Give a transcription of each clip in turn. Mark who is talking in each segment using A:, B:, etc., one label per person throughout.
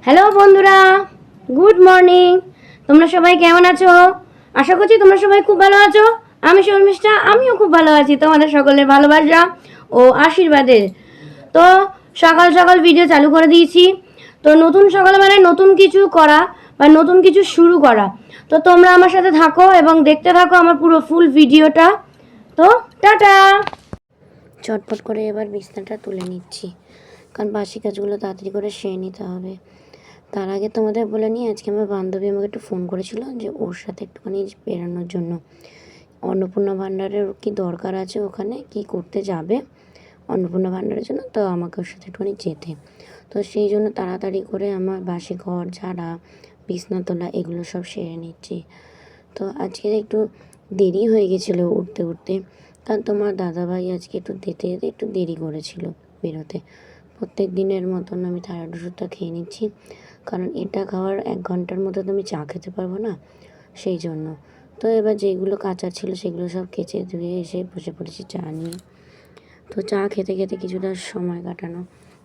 A: Hello বন্ধুরা, good morning. তোমরা সবাই কেমন আছো? আশা করছি তোমরা সবাই খুব ভালো আছো। আমি শর্মিষ্ঠা, আমিও খুব ভালো আছি তোমাদের সকলের ভালোবাসা ও আশীর্বাদে। তো সকাল সকাল ভিডিও চালু করে দিয়েছি। তো নতুন সকাল মানে নতুন কিছু করা বা নতুন কিছু শুরু করা। তো তোমরা আমার সাথে থাকো এবং দেখতে থাকো আমার পুরো ফুল ভিডিওটা। তো টাটা। চটপট করে এবার বিছনাটা তুলে নিচ্ছি, কারণ বাসি কাজগুলো তাড়াতাড়ি করে সেরে নিতে হবে। তার আগে তোমাদের বলে নিই, আজকে আমার বান্ধবী আমাকে একটু ফোন করেছিল যে ওর সাথে একটুখানি বেরানোর জন্য। অন্নপূর্ণা ভাণ্ডারের কি দরকার আছে, ওখানে কি করতে যাবে অন্নপূর্ণা ভাণ্ডারের জন্য, তো আমাকে ওর সাথে একটুখানি যেতে। তো সেই জন্য তাড়াতাড়ি করে আমার বাসি ঘর ঝাড়া, বিছনা তোলা এগুলো সব সেরে নিচ্ছি। তো আজকে একটু দেরি হয়ে গেছিলো উঠতে উঠতে, কারণ তোমার দাদাভাই আজকে একটু একটু দেরি করেছিল বেরোতে। প্রত্যেক দিনের মতন আমি থাইরয়েড ওষুধটা খেয়ে নিচ্ছি, কারণ এটা খাওয়ার 1 ঘন্টার মধ্যে তো আমি চা খেতে পারবো না, সেই জন্য। তো এবার যেগুলো কাঁচা ছিল সেগুলো সব কেচে ধুয়ে এসে বসে পড়েছি চা নিয়ে। তো চা খেতে খেতে কিছুটা সময় কাটানো,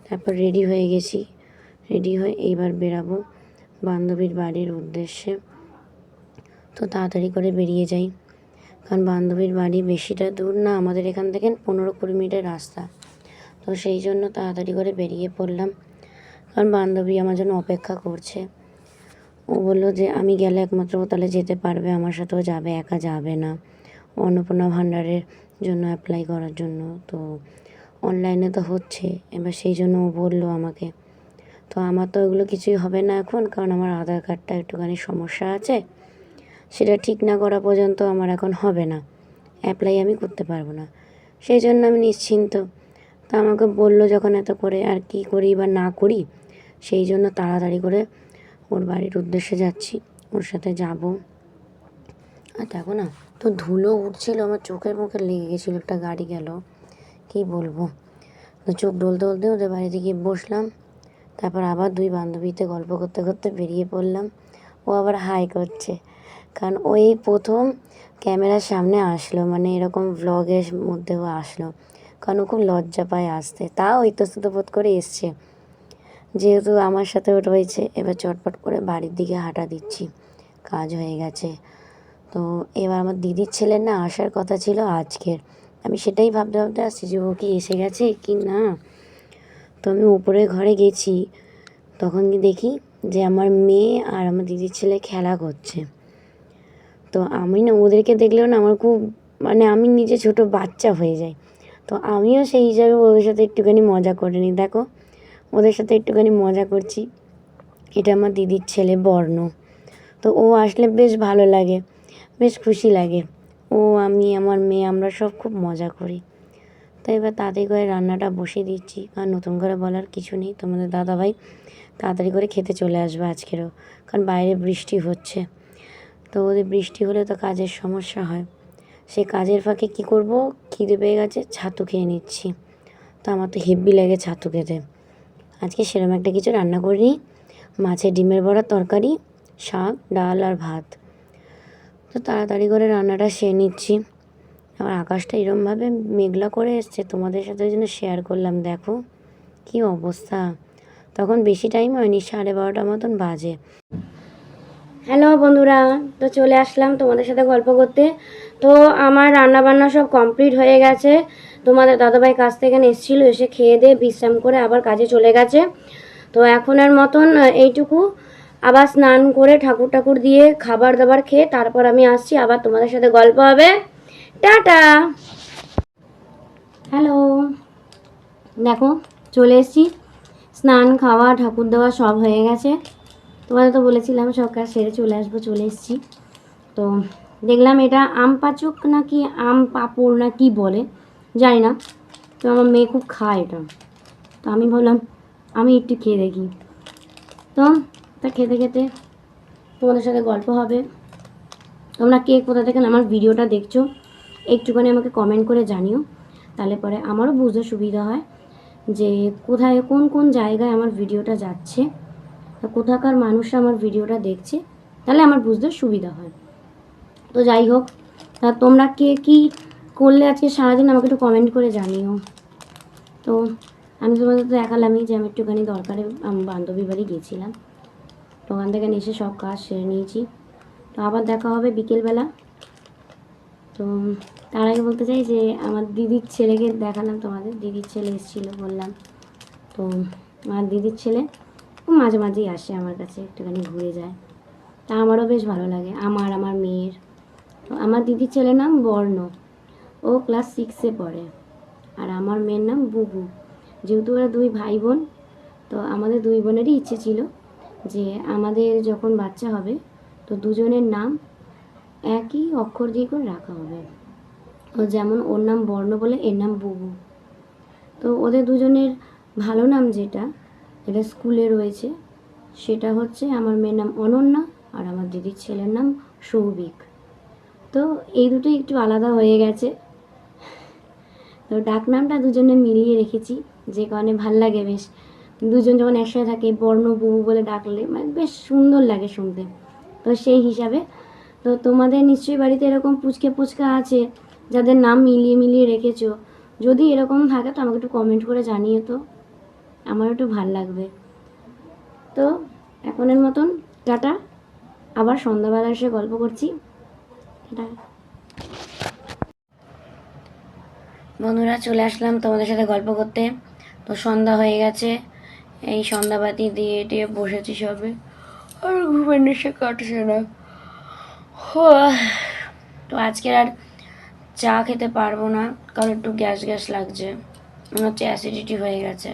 A: তারপর রেডি হয়ে গেছি। রেডি হয়ে এইবার বেরাবো বান্ধবীর বাড়ির উদ্দেশ্যে। তো তাড়াতাড়ি করে বেরিয়ে যাই, কারণ বান্ধবীর বাড়ি বেশিটা দূর না, আমাদের এখান থেকে 15-20 মিনিটের রাস্তা। তো সেই জন্য তাড়াতাড়ি করে বেরিয়ে পড়লাম, কারণ বান্ধবী আমার জন্য অপেক্ষা করছে। ও বললো যে আমি গেলে একমাত্র ও তাহলে যেতে পারবে, আমার সাথেও যাবে, একা যাবে না অন্নপূর্ণা ভাণ্ডারের জন্য অ্যাপ্লাই করার জন্য। তো অনলাইনে তো হচ্ছে, এবার সেই জন্য ও বললো আমাকে। তো আমার তো ওগুলো কিছুই হবে না এখন, কারণ আমার আধার কার্ডটা একটুখানি সমস্যা আছে, সেটা ঠিক না করা পর্যন্ত আমার এখন হবে না, অ্যাপ্লাই আমি করতে পারবো না। সেই জন্য আমি নিশ্চিন্ত। তা আমাকে বললো যখন এত করে, আর কি করি বা না করি, সেই জন্য তাড়াতাড়ি করে ওর বাড়ির উদ্দেশ্যে যাচ্ছি, ওর সাথে যাব। আর দেখো না, তো ধুলো উঠছিল, আমার চোখের মুখে লেগে গেছিলো, একটা গাড়ি গেল, কি বলবো। তো চোখ ডলতে ডলতে ওদের বাড়িতে গিয়ে বসলাম, তারপর আবার 2 বান্ধবীতে গল্প করতে করতে বেরিয়ে পড়লাম। ও আবার হাই করছে, কারণ ওই প্রথম ক্যামেরার সামনে আসলো, মানে এরকম ভ্লগের মধ্যেও আসলো, কারণ ও খুব লজ্জা পায় আসতে, তাও ইতস্তত বোধ করে এসছে, যেহেতু আমার সাথে ওটা হয়েছে। এবার চটপট করে বাড়ির দিকে হাঁটা দিচ্ছি, কাজ হয়ে গেছে। তো এবার আমার দিদির ছেলের না আসার কথা ছিল আজকের, আমি সেটাই ভাবতে ভাবতে আসছি যে ও কি এসে গেছে কি না। তো আমি উপরে ঘরে গেছি, তখন কি দেখি যে আমার মেয়ে আর আমার দিদির ছেলে খেলা করছে। তো আমি না ওদেরকে দেখলেও না আমার খুব, মানে আমি নিজে ছোট বাচ্চা হয়ে যাই। তো আমিও সেই হিসাবে ওদের সাথে একটুখানি মজা করে নিই। দেখো ওদের সাথে একটুখানি মজা করছি। এটা আমার দিদির ছেলে বর্ণ। তো ও আসলে বেশ ভালো লাগে, বেশ খুশি লাগে। ও, আমি, আমার মেয়ে, আমরা সব খুব মজা করি। তো এবার তাড়াতাড়ি করে রান্নাটা বসিয়ে দিচ্ছি, আর নতুন করে বলার কিছু নেই, তোমাদের দাদাভাই তাড়াতাড়ি করে খেতে চলে আসবে আজকেরও, কারণ বাইরে বৃষ্টি হচ্ছে। তো ওদের বৃষ্টি হলে তো কাজের সমস্যা হয়, সেই কাজের ফাঁকে কী করব, খিদে পেয়ে গেছে, ছাতু খেয়ে নিচ্ছি। তো আমার তো হেব্বি লাগে ছাতু খেতে। আজকে সেরকম একটা কিছু রান্না করিনি, মাছের ডিমের বড়ার তরকারি, শাক, ডাল আর ভাত। তো তাড়াতাড়ি করে রান্নাটা সেরে নিচ্ছি। আবার আকাশটা এরমভাবে মেঘলা করে এসছে, তোমাদের সাথে ওই জন্য শেয়ার করলাম। দেখো কী অবস্থা, তখন বেশি টাইম হয়নি, 12:30 মতন বাজে। হ্যালো বন্ধুরা, তো চলে আসলাম তোমাদের সাথে গল্প করতে। তো আমার রান্না বান্না সব কমপ্লিট হয়ে গেছে। তোমাদের দাদাভাই কাছ থেকে এসেছিলো, এসে খেয়ে দিয়ে বিশ্রাম করে আবার কাজে চলে গেছে। তো এখনের মতন এইটুকু, আবার স্নান করে ঠাকুর ঠাকুর দিয়ে খাবার দাবার খেয়ে তারপর আমি আসছি, আবার তোমাদের সাথে গল্প হবে। টাটা। হ্যালো, দেখো চলে এসেছি, স্নান খাওয়া ঠাকুর দেওয়া সব হয়ে গেছে। তোমাদের তো বলেছিলাম সব কাজ সেরে চলে আসবো, চলে এসেছি। তো দেখলাম এটা আম পাচক নাকি আম পাপড় না কি বলে জানি না, তো আমার মেয়ে খুব খায় এটা। তো আমি ভাবলাম আমি একটু খেয়ে দেখি। তো তা খেতে খেতে তোমাদের সাথে গল্প হবে। তোমরা কে কোথা থেকে আমার ভিডিওটা দেখছো একটুখানি আমাকে কমেন্ট করে জানিও, তাহলে পরে আমারও বুঝতে সুবিধা হয় যে কোথায় কোন কোন জায়গায় আমার ভিডিওটা যাচ্ছে, কোথাকার মানুষরা আমার ভিডিওটা দেখছে, তাহলে আমার বুঝতে সুবিধা হয়। তো যাই হোক, তা তোমরা কে কী করলে আজকে সারাদিন আমাকে একটু কমেন্ট করে জানিও। তো আমি তোমাদের তো দেখালামই যে আমি একটুখানি দরকারে বান্ধবী বাড়ি গিয়েছিলাম, তো ওখান থেকে এসে সব কাজ সেরে নিয়েছি। তো আবার দেখা হবে বিকেলবেলা। তো তার আগে বলতে চাই যে আমার দিদির ছেলেকে দেখালাম তোমাদের, দিদির ছেলে এসেছিলো বললাম। তো আমার দিদির ছেলে মাঝে মাঝেই আসে আমার কাছে, একটুখানি ঘুরে যায়, তা আমারও বেশ ভালো লাগে, আমার মেয়ের। তো আমার দিদির ছেলের নাম বর্ণ, ও ক্লাস 6-এ পড়ে, আর আমার মেয়ের নাম বুবু। যেহেতু ওরা 2 ভাই বোন, তো আমাদের 2 বোনেরই ইচ্ছে ছিল যে আমাদের যখন বাচ্চা হবে তো দুজনের নাম একই অক্ষর দিয়ে করে রাখা হবে। ও যেমন ওর নাম বর্ণ বলে, এর নাম বুবু। তো ওদের দুজনের ভালো নাম যেটা স্কুলে রয়েছে সেটা হচ্ছে আমার মেয়ের নাম অনন্যা আর আমার দিদির ছেলের নাম সৌভিক। তো এই দুটোই একটু আলাদা হয়ে গেছে, তো ডাকনামটা দুজনে মিলিয়ে রেখেছি, যে কারণে ভাল লাগে বেশ। দুজন যখন একসাথে থাকে বর্ণ বুবু বলে ডাকলে মানে বেশ সুন্দর লাগে শুনতে। তো সেই হিসাবে তো তোমাদের নিশ্চয়ই বাড়িতে এরকম পুচকে পুচকা আছে যাদের নাম মিলিয়ে মিলিয়ে রেখেছো। যদি এরকম থাকে তো আমাকে একটু কমেন্ট করে জানিও, তো আমার একটু ভাল লাগবে। তো এখনের মতন টাটা, আবার সন্ধ্যাবেলা এসে গল্প করছি। টাটা বন্ধুরা, চলে আসলাম তোমাদের সাথে গল্প করতে। তো সন্ধ্যা হয়ে গেছে, এই সন্ধ্যাবাতি দিয়ে টিয়ে বসেছি সবে, আর ঘুমের নেশা কাটছে না। তো আজকের আর চা খেতে পারবো না, কারণ একটু গ্যাস গ্যাস লাগছে, মনে হচ্ছে অ্যাসিডিটি হয়ে গেছে,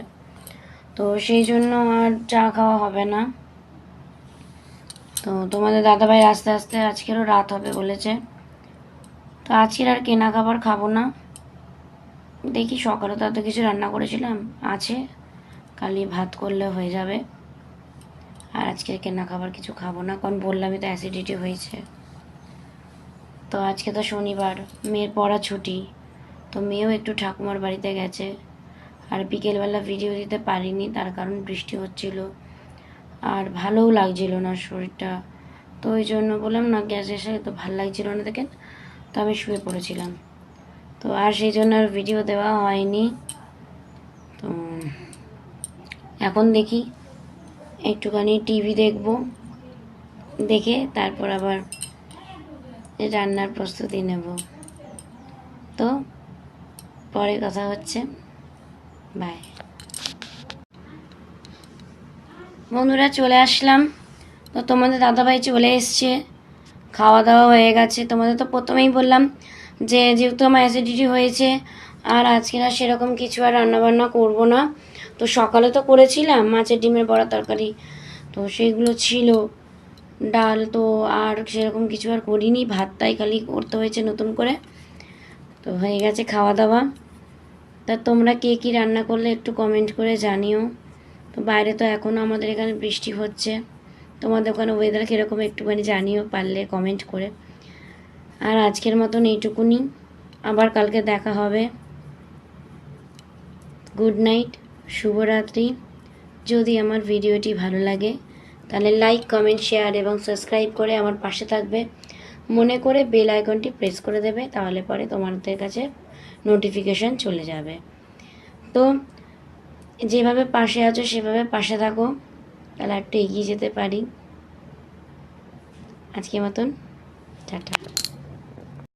A: তো সেই জন্য আর চা খাওয়া হবে না। তো তোমাদের দাদাভাই আস্তে আস্তে আজকেরও রাত হবে বলেছে, তো আজকের আর কেনা খাবার খাবো না। দেখি সকালে তো এত কিছু রান্না করেছিলাম আছে, কালি ভাত করলে হয়ে যাবে। আর আজকে কেনা খাবার কিছু খাবো না, কারণ বললামই তো অ্যাসিডিটি হয়েছে। তো আজকে তো শনিবার, মেয়ের পড়া ছুটি, তো মেয়েও একটু ঠাকুমার বাড়িতে গেছে। আর বিকেলবেলা ভিডিও দিতে পারিনি, তার কারণ বৃষ্টি হচ্ছিল আর ভালোও লাগছিল না শরীরটা। তো ওই জন্য বললাম না, গ্যাস এসে তো ভালো লাগছিল না দেখেন, তো আমি শুয়ে পড়েছিলাম। তো আর সেই জন্য আর ভিডিও দেওয়া হয়নি। তো এখন দেখি একটুখানি টিভি দেখব, দেখে তারপর আবার রান্নার প্রস্তুতি নেব। তো পরে কথা হচ্ছে, বাই। বন্ধুরা চলে আসলাম, তো তোমাদের দাদাভাই চলে এসছে, খাওয়া দাওয়া হয়ে গেছে। তোমাদের তো প্রথমেই বললাম যে যেহেতু আমার অ্যাসিডিটি হয়েছে আর আজকে আর সেরকম কিছু আর রান্নাবান্না করব না। তো সকালে তো করেছিলাম মাছের ডিমের বড়া তরকারি, তো সেইগুলো ছিল, ডাল, তো আর সেরকম কিছু আর করিনি, ভাতটাই খালি করতে হয়েছে নতুন করে। তো হয়ে গেছে খাওয়া দাওয়া। তা তোমরা কে কী রান্না করলে একটু কমেন্ট করে জানিও। তো বাইরে তো এখনও আমাদের এখানে বৃষ্টি হচ্ছে, তোমাদের ওখানে ওয়েদার কীরকম একটুখানি জানিও পারলে কমেন্ট করে। আর আজকের মতন এইটুকুনি, আবার কালকে দেখা হবে। গুড নাইট, শুভরাত্রি। যদি আমার ভিডিওটি ভালো লাগে তাহলে লাইক, কমেন্ট, শেয়ার এবং সাবস্ক্রাইব করে আমার পাশে থাকবে। মনে করে বেল আইকনটি প্রেস করে দেবে, তাহলে পরে তোমাদের কাছে নোটিফিকেশান চলে যাবে। তো যেভাবে পাশে আছো সেভাবে পাশে থাকো, তাহলে একটু এগিয়ে যেতে পারি। আজকের মতন টাটা।